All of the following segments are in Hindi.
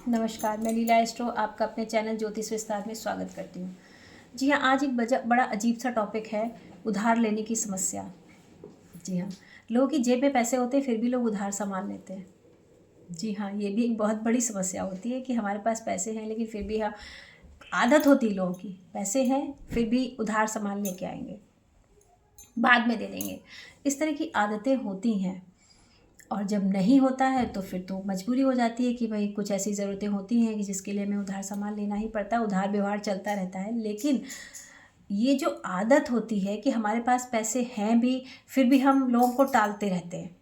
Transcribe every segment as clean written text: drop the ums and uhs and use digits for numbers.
नमस्कार, मैं लीला एस्ट्रो आपका अपने चैनल ज्योतिष विस्तार में स्वागत करती हूँ। जी हाँ, आज एक बड़ा अजीब सा टॉपिक है, उधार लेने की समस्या। जी हाँ, लोगों की जेब में पैसे होते हैं फिर भी लोग उधार सामान लेते हैं। जी हाँ, ये भी एक बहुत बड़ी समस्या होती है कि हमारे पास पैसे हैं लेकिन फिर भी आदत होती है लोगों की, पैसे हैं फिर भी उधार सामान लेके आएंगे, बाद में दे देंगे। इस तरह की आदतें होती हैं और जब नहीं होता है तो फिर तो मजबूरी हो जाती है कि भाई कुछ ऐसी ज़रूरतें होती हैं कि जिसके लिए हमें उधार सामान लेना ही पड़ता है, उधार व्यवहार चलता रहता है। लेकिन ये जो आदत होती है कि हमारे पास पैसे हैं भी फिर भी हम लोगों को टालते रहते हैं,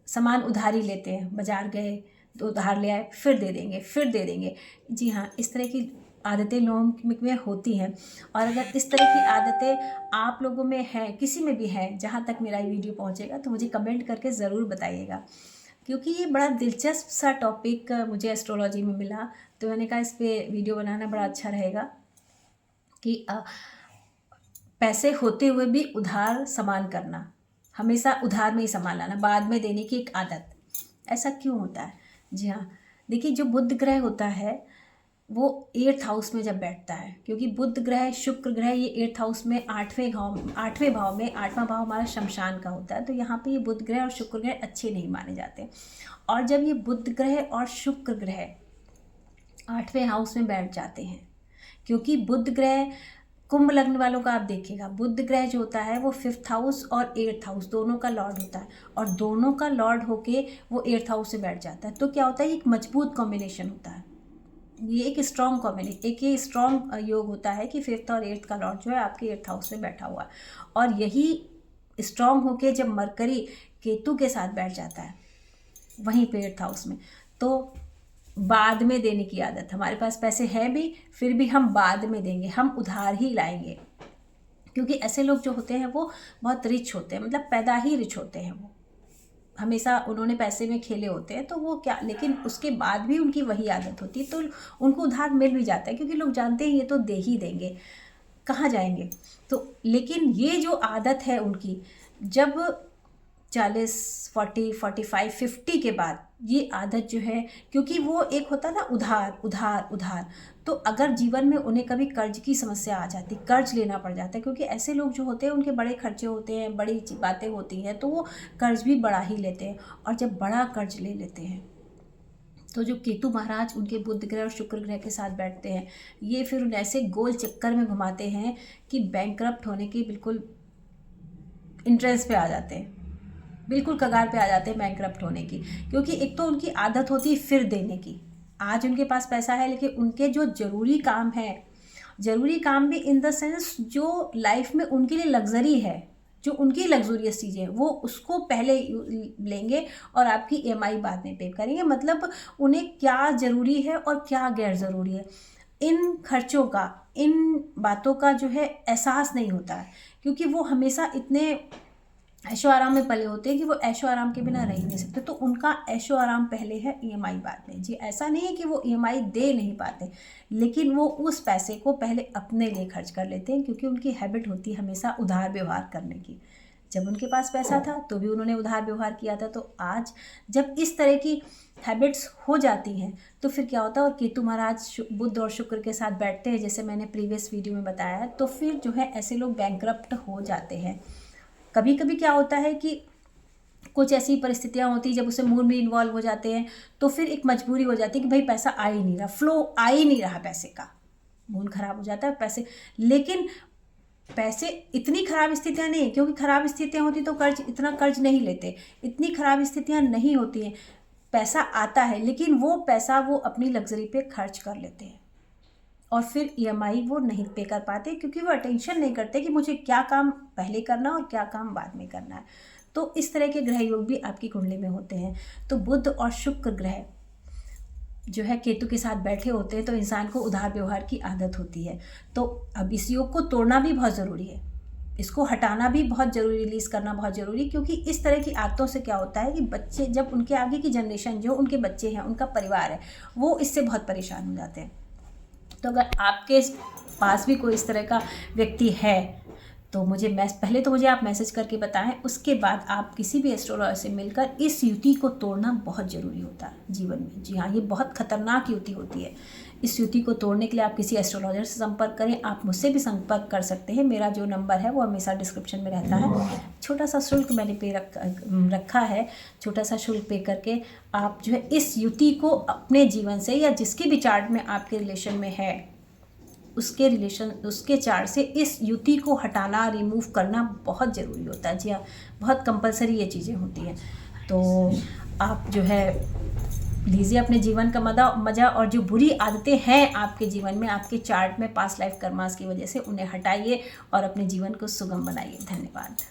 सामान उधार ही लेते हैं, बाज़ार गए तो उधार ले आए, फिर दे देंगे। जी हाँ, इस तरह की आदतें लोगों में होती हैं। और अगर इस तरह की आदतें आप लोगों में हैं, किसी में भी हैं, जहाँ तक मेरा ये वीडियो पहुँचेगा तो मुझे कमेंट करके ज़रूर बताइएगा, क्योंकि ये बड़ा दिलचस्प सा टॉपिक मुझे एस्ट्रोलॉजी में मिला। तो मैंने कहा इस पे वीडियो बनाना बड़ा अच्छा रहेगा कि पैसे होते हुए भी उधार सामान करना, हमेशा उधार में ही सामान लाना, बाद में देने की एक आदत, ऐसा क्यों होता है? जी हाँ, देखिए जो बुध ग्रह होता है वो 8th हाउस में जब बैठता है, क्योंकि बुध ग्रह शुक्र ग्रह ये 8th हाउस में 8वें भाव में 8वां भाव हमारा शमशान का होता है। तो यहाँ पे ये बुध ग्रह और शुक्र ग्रह अच्छे नहीं माने जाते। और जब ये बुध ग्रह और शुक्र ग्रह 8वें हाउस में बैठ जाते हैं, क्योंकि बुध ग्रह कुंभ लग्न वालों का आप देखिएगा, बुध ग्रह जो होता है वो 5th हाउस और 8th हाउस दोनों का लॉर्ड होता है, और दोनों का लॉर्ड होके वो 8th हाउस से बैठ जाता है। तो क्या होता है, एक मजबूत कॉम्बिनेशन होता है, ये एक स्ट्रॉन्ग कॉम्बिनेशन, एक ये स्ट्रॉन्ग योग होता है कि 5th और 8th का लॉर्ड जो है आपके 8th हाउस में बैठा हुआ है। और यही स्ट्रॉन्ग होके जब मरकरी केतु के साथ बैठ जाता है वहीं पे 8th हाउस में, तो बाद में देने की आदत, हमारे पास पैसे हैं भी फिर भी हम बाद में देंगे, हम उधार ही लाएंगे। क्योंकि ऐसे लोग जो होते हैं वो बहुत रिच होते हैं, मतलब पैदा ही रिच होते हैं, वो हमेशा उन्होंने पैसे में खेले होते हैं, तो वो क्या, लेकिन उसके बाद भी उनकी वही आदत होती है, तो उनको उधार मिल भी जाता है, क्योंकि लोग जानते हैं ये तो दे ही देंगे, कहाँ जाएंगे। तो लेकिन ये जो आदत है उनकी, जब 40, 40, 45, 50 के बाद ये आदत जो है, क्योंकि वो एक होता है ना उधार उधार उधार, तो अगर जीवन में उन्हें कभी कर्ज की समस्या आ जाती, कर्ज लेना पड़ जाता है, क्योंकि ऐसे लोग जो होते हैं उनके बड़े खर्चे होते हैं, बड़ी बातें होती हैं, तो वो कर्ज भी बड़ा ही लेते हैं। और जब बड़ा कर्ज ले लेते हैं तो जो केतु महाराज उनके बुध ग्रह और शुक्र ग्रह के साथ बैठते हैं, ये फिर उन्हें ऐसे गोल चक्कर में घुमाते हैं कि बैंकरप्ट होने की बिल्कुल इंट्रेंस पे आ जाते हैं, बिल्कुल कगार पे आ जाते हैं बैंकरप्ट होने की। क्योंकि एक तो उनकी आदत होती है फिर देने की, आज उनके पास पैसा है लेकिन उनके जो ज़रूरी काम है, ज़रूरी काम भी इन द सेंस जो लाइफ में उनके लिए लग्जरी है, जो उनकी लग्जूरियस चीज़ें, वो उसको पहले लेंगे और आपकी ईएमआई बाद में पे करेंगे। मतलब उन्हें क्या ज़रूरी है और क्या गैर ज़रूरी है, इन खर्चों का, इन बातों का जो है एहसास नहीं होता है, क्योंकि वो हमेशा इतने ऐशो आराम में पले होते हैं कि वो ऐशो आराम के बिना रह ही नहीं सकते। तो उनका ऐशो आराम पहले है, ईएमआई बाद में। जी, ऐसा नहीं है कि वो ईएमआई दे नहीं पाते, लेकिन वो उस पैसे को पहले अपने लिए खर्च कर लेते हैं, क्योंकि उनकी हैबिट होती है हमेशा उधार व्यवहार करने की। जब उनके पास पैसा था तो भी उन्होंने उधार व्यवहार किया था, तो आज जब इस तरह की हैबिट्स हो जाती हैं तो फिर क्या होता है, और केतु महाराज बुध और शुक्र के साथ बैठते हैं, जैसे मैंने प्रीवियस वीडियो में बताया है, तो फिर जो है ऐसे लोग बैंकरप्ट हो जाते हैं। कभी कभी क्या होता है कि कुछ ऐसी परिस्थितियाँ होती हैं जब उसे मूड में इन्वॉल्व हो जाते हैं, तो फिर एक मजबूरी हो जाती है कि भाई पैसा आ ही नहीं रहा, फ्लो आ ही नहीं रहा पैसे का, मूड खराब हो जाता है पैसे। लेकिन पैसे, इतनी खराब स्थितियाँ नहीं है, क्योंकि खराब स्थितियाँ होती तो इतना कर्ज नहीं लेते, इतनी खराब स्थितियाँ नहीं होती हैं, पैसा आता है लेकिन वो पैसा वो अपनी लग्जरी पे खर्च कर लेते हैं, और फिर ईएमआई वो नहीं पे कर पाते, क्योंकि वो अटेंशन नहीं करते कि मुझे क्या काम पहले करना और क्या काम बाद में करना है। तो इस तरह के ग्रह योग भी आपकी कुंडली में होते हैं। तो बुध और शुक्र ग्रह जो है केतु के साथ बैठे होते हैं, तो इंसान को उधार व्यवहार की आदत होती है। तो अब इस योग को तोड़ना भी बहुत ज़रूरी है, इसको हटाना भी बहुत ज़रूरी, रिलीज़ करना बहुत ज़रूरी, क्योंकि इस तरह की आदतों से क्या होता है कि बच्चे, जब उनके आगे की जनरेशन, जो उनके बच्चे हैं, उनका परिवार है, वो इससे बहुत परेशान हो जाते हैं। तो अगर आपके पास भी कोई इस तरह का व्यक्ति है तो पहले तो मुझे आप मैसेज करके बताएं, उसके बाद आप किसी भी एस्ट्रोलॉजर से मिलकर इस युति को तोड़ना बहुत ज़रूरी होता है जीवन में। जी हाँ, ये बहुत खतरनाक युति होती है। इस युति को तोड़ने के लिए आप किसी एस्ट्रोलॉजर से संपर्क करें। आप मुझसे भी संपर्क कर सकते हैं। मेरा जो नंबर है वो हमेशा डिस्क्रिप्शन में रहता है। छोटा सा शुल्क मैंने रखा है। छोटा सा शुल्क पे करके आप जो है इस युति को अपने जीवन से, या जिसके भी चार्ट में आपके रिलेशन में है उसके चार्ट से इस युति को हटाना, रिमूव करना बहुत ज़रूरी होता है। जी हाँ, बहुत कंपलसरी ये चीज़ें होती हैं। तो आप जो है लीजिए अपने जीवन का मज़ा, और जो बुरी आदतें हैं आपके जीवन में, आपके चार्ट में पास्ट लाइफ कर्मास की वजह से, उन्हें हटाइए और अपने जीवन को सुगम बनाइए। धन्यवाद।